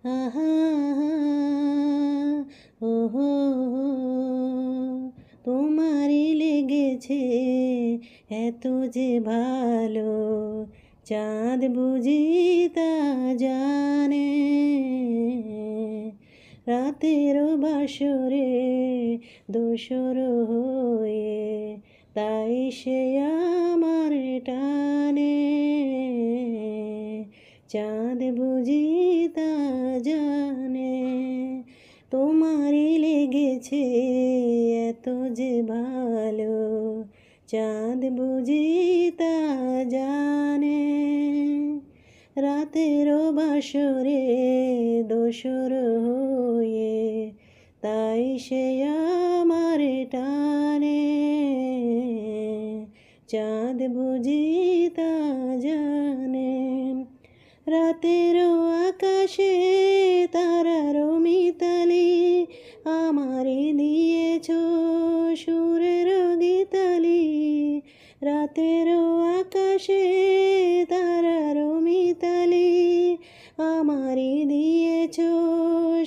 আহা ওহো তোমারই লেগেছে এত যে ভালো, চাঁদ বুঝি তা জানে। রাতেরও বাসরে দোসর হয়ে তাই সে আমার টানে। চাঁদ বুঝি তা জানে, তোমারই লেগেছে এত যে ভালো, চাঁদ বুঝি তা জানে। রাতেরও বাসরে দোসর হয়ে তাই সে আমার টানে। চাঁদ বুঝি তা জানে। রাতেরও আকাশে তারারও মিতালি আমারই দিয়েছ সুরের গীতালি। রাতেরও আকাশে তারারও মিতালি আমারই দিয়েছ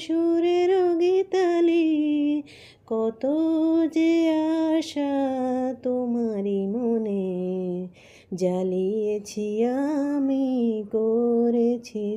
সুরের গীতালি। কত যে আশা তোমারই মনে জ্বালিয়েছি আমি, করেছি